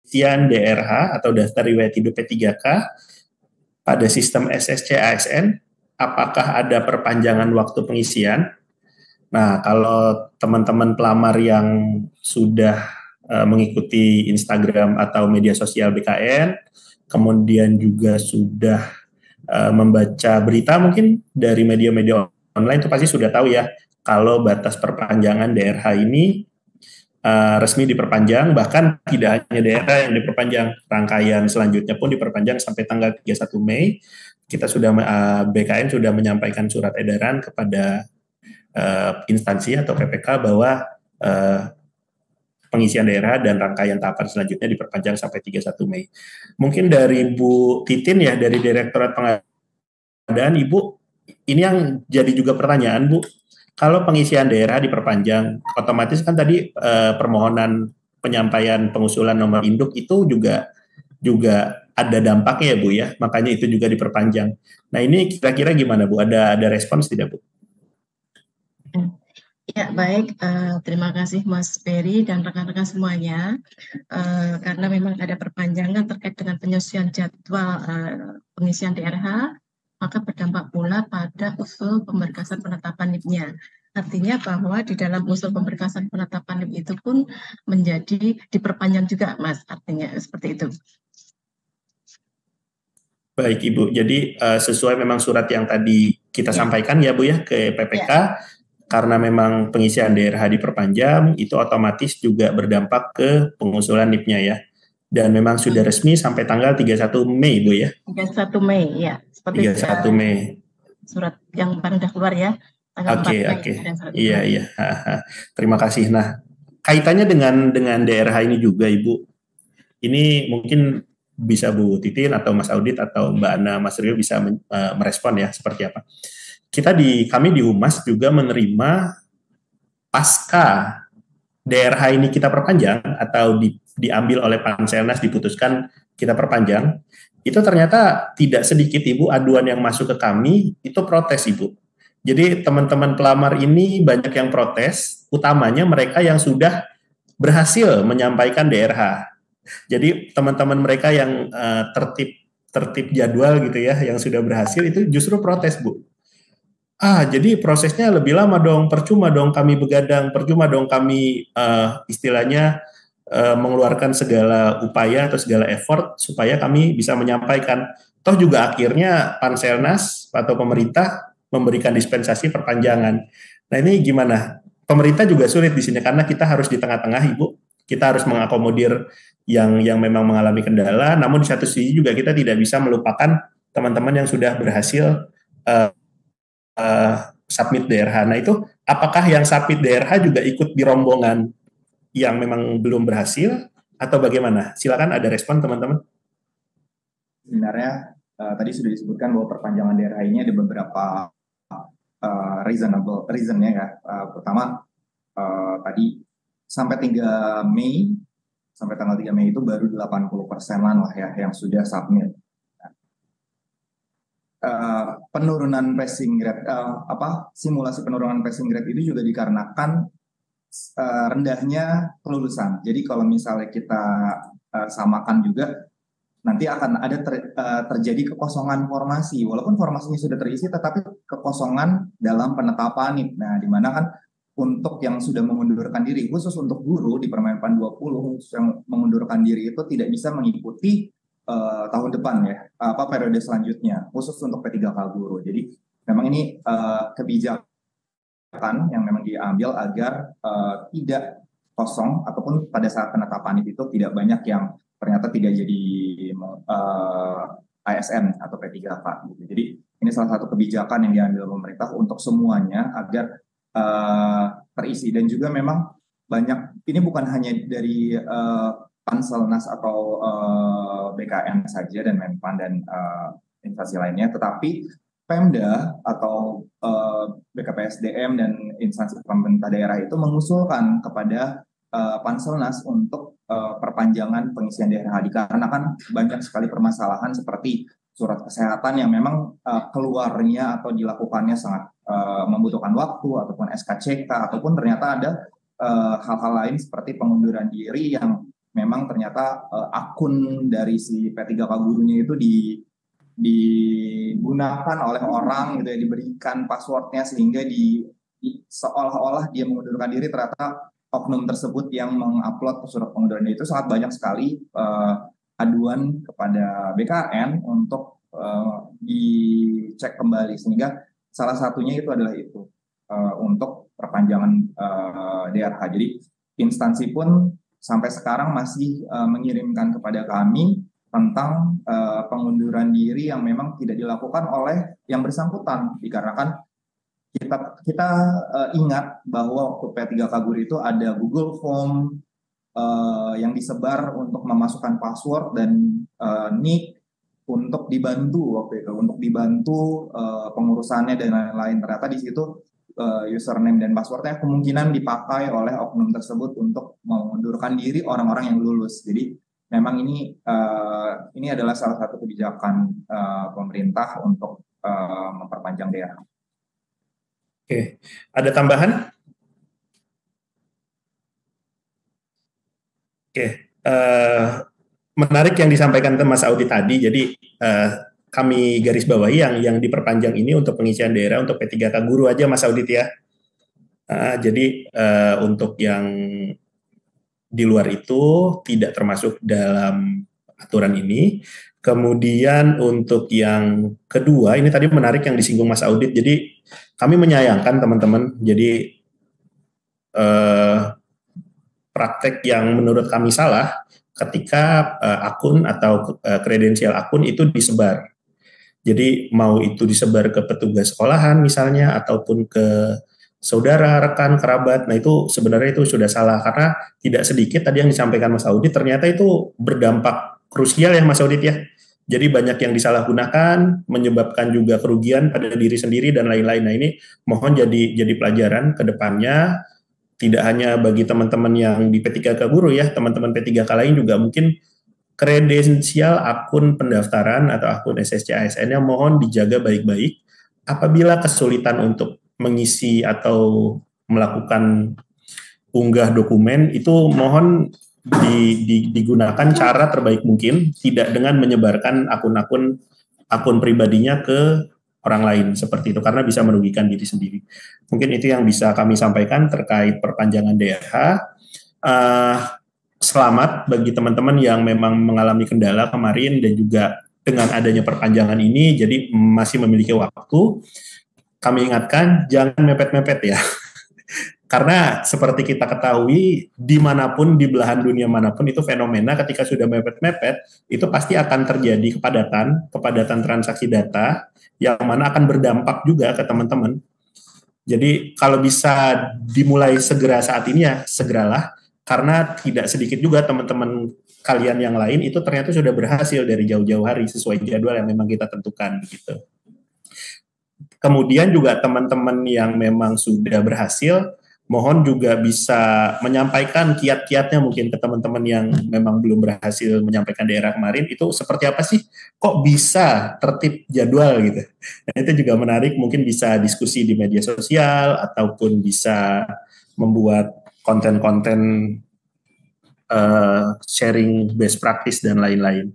pengisian DRH atau daftar riwayat hidup P3K pada sistem SSC ASN, apakah ada perpanjangan waktu pengisian? Nah, kalau teman-teman pelamar yang sudah mengikuti Instagram atau media sosial BKN, kemudian juga sudah membaca berita mungkin dari media-media online, itu pasti sudah tahu ya, kalau batas perpanjangan DRH ini resmi diperpanjang, bahkan tidak hanya daerah yang diperpanjang, rangkaian selanjutnya pun diperpanjang sampai tanggal 31 Mei. Kita sudah BKN sudah menyampaikan surat edaran kepada instansi atau PPK bahwa pengisian daerah dan rangkaian tahapan selanjutnya diperpanjang sampai 31 Mei. Mungkin dari Bu Titin ya, dari Direktorat Pengadaan, Ibu, ini yang jadi juga pertanyaan, Bu. Kalau pengisian daerah diperpanjang, otomatis kan tadi permohonan penyampaian pengusulan nomor induk itu juga ada dampaknya ya Bu ya, makanya itu juga diperpanjang. Nah ini kira-kira gimana Bu? Ada respons tidak Bu? Ya baik, terima kasih Mas Ferry dan rekan-rekan semuanya. Karena memang ada perpanjangan terkait dengan penyesuaian jadwal pengisian DRH, maka berdampak pula pada usul pemberkasan penetapan NIP-nya. Artinya bahwa di dalam usul pemberkasan penetapan NIP itu pun menjadi diperpanjang juga, Mas. Artinya seperti itu. Baik Ibu, jadi sesuai memang surat yang tadi kita sampaikan ya Bu ya ke PPK, karena memang pengisian DRH diperpanjang, itu otomatis juga berdampak ke pengusulan NIP-nya ya. Dan memang sudah resmi sampai tanggal 31 Mei Bu ya. 31 Mei ya. Seperti 31 Mei. Surat yang baru sudah keluar ya. Oke. Iya. Terima kasih. Nah, kaitannya dengan DRH ini juga Ibu. Ini mungkin bisa Bu Titin atau Mas Audit atau Mbak Ana, Mas Rio bisa merespon ya seperti apa. Kami di Humas juga menerima pasca DRH ini kita perpanjang atau diambil oleh Panselnas, diputuskan kita perpanjang, itu ternyata tidak sedikit Ibu aduan yang masuk ke kami itu protes Ibu. Jadi teman-teman pelamar ini banyak yang protes, utamanya mereka yang sudah berhasil menyampaikan DRH. Jadi teman-teman mereka yang tertib jadwal gitu ya, yang sudah berhasil itu justru protes Bu. Jadi prosesnya lebih lama dong, percuma dong kami begadang, percuma dong kami istilahnya mengeluarkan segala upaya atau segala effort supaya kami bisa menyampaikan. Toh juga akhirnya Panselnas atau pemerintah memberikan dispensasi perpanjangan. Nah ini gimana? Pemerintah juga sulit di sini karena kita harus di tengah-tengah Ibu. Kita harus mengakomodir yang memang mengalami kendala, namun di satu sisi juga kita tidak bisa melupakan teman-teman yang sudah berhasil submit DRH. Nah itu apakah yang submit DRH juga ikut di rombongan yang memang belum berhasil atau bagaimana? Silakan ada respon teman-teman. Sebenarnya tadi sudah disebutkan bahwa perpanjangan DRH ini ada beberapa reasonnya ya. Pertama tadi sampai 3 Mei sampai tanggal 3 Mei itu baru 80%-an lah ya yang sudah submit. Penurunan passing grade simulasi penurunan passing grade itu juga dikarenakan rendahnya kelulusan. Jadi kalau misalnya kita samakan juga nanti akan ada terjadi kekosongan formasi walaupun formasinya sudah terisi tetapi kekosongan dalam penetapan NIP. Nah, di mana kan untuk yang sudah mengundurkan diri khusus untuk guru di Permenpan 20 yang mengundurkan diri itu tidak bisa mengikuti tahun depan ya, periode selanjutnya, khusus untuk P3K guru. Jadi memang ini kebijakan yang memang diambil agar tidak kosong ataupun pada saat penetapan itu tidak banyak yang ternyata tidak jadi ASN atau P3K gitu. Jadi ini salah satu kebijakan yang diambil pemerintah untuk semuanya agar terisi. Dan juga memang banyak, ini bukan hanya dari Panselnas atau BKN saja dan Menpan dan instansi lainnya, tetapi Pemda atau BKPSDM dan instansi pemerintah daerah itu mengusulkan kepada Panselnas untuk perpanjangan pengisian DRH dikarenakan banyak sekali permasalahan seperti surat kesehatan yang memang keluarnya atau dilakukannya sangat membutuhkan waktu ataupun SKCK ataupun ternyata ada hal-hal lain seperti pengunduran diri yang memang ternyata akun dari si P3K gurunya itu digunakan oleh orang gitu ya, diberikan passwordnya sehingga seolah-olah dia mengundurkan diri, ternyata oknum tersebut yang mengupload surat pengunduran diri. Itu sangat banyak sekali aduan kepada BKN untuk dicek kembali, sehingga salah satunya itu adalah itu untuk perpanjangan DRH. Jadi instansi pun sampai sekarang masih mengirimkan kepada kami tentang pengunduran diri yang memang tidak dilakukan oleh yang bersangkutan, dikarenakan kita ingat bahwa waktu P3K Guru itu ada Google Form yang disebar untuk memasukkan password dan nick untuk dibantu waktu itu, untuk dibantu pengurusannya dan lain-lain. Ternyata di situ username dan passwordnya kemungkinan dipakai oleh oknum tersebut untuk mengundurkan diri orang-orang yang lulus. Jadi memang ini adalah salah satu kebijakan pemerintah untuk memperpanjang DRH. Oke, ada tambahan? Oke, menarik yang disampaikan Mas Audi tadi. Jadi kami garis bawahi yang diperpanjang ini untuk pengisian daerah untuk P3K Guru aja, Mas Audit ya. Jadi untuk yang di luar itu tidak termasuk dalam aturan ini. Kemudian untuk yang kedua, ini tadi menarik yang disinggung Mas Audit. Jadi kami menyayangkan teman-teman. Jadi praktek yang menurut kami salah ketika akun atau kredensial akun itu disebar. Jadi mau itu disebar ke petugas sekolahan misalnya, ataupun ke saudara, rekan, kerabat. Nah itu sebenarnya itu sudah salah, karena tidak sedikit tadi yang disampaikan Mas Audit, ternyata itu berdampak krusial ya Mas Audit ya. Jadi banyak yang disalahgunakan, menyebabkan juga kerugian pada diri sendiri dan lain-lain. Nah ini mohon jadi pelajaran ke depannya, tidak hanya bagi teman-teman yang di P3K Guru ya, teman-teman P3K lain juga mungkin kredensial akun pendaftaran atau akun SSC ASN-nya mohon dijaga baik-baik. Apabila kesulitan untuk mengisi atau melakukan unggah dokumen, itu mohon digunakan cara terbaik mungkin, tidak dengan menyebarkan akun pribadinya ke orang lain seperti itu, karena bisa merugikan diri sendiri. Mungkin itu yang bisa kami sampaikan terkait perpanjangan DRH. Selamat bagi teman-teman yang memang mengalami kendala kemarin dan juga dengan adanya perpanjangan ini, jadi masih memiliki waktu. Kami ingatkan jangan mepet-mepet ya. Karena seperti kita ketahui, dimanapun, di belahan dunia manapun, itu fenomena ketika sudah mepet-mepet, itu pasti akan terjadi kepadatan transaksi data, yang mana akan berdampak juga ke teman-teman. Jadi kalau bisa dimulai segera saat ini ya, segeralah. Karena tidak sedikit juga teman-teman kalian yang lain itu ternyata sudah berhasil dari jauh-jauh hari sesuai jadwal yang memang kita tentukan gitu. Kemudian juga teman-teman yang memang sudah berhasil, mohon juga bisa menyampaikan kiat-kiatnya mungkin ke teman-teman yang memang belum berhasil menyampaikan daerah kemarin, itu seperti apa sih? Kok bisa tertib jadwal gitu? Nah, itu juga menarik, mungkin bisa diskusi di media sosial ataupun bisa membuat konten-konten sharing best practice dan lain-lain.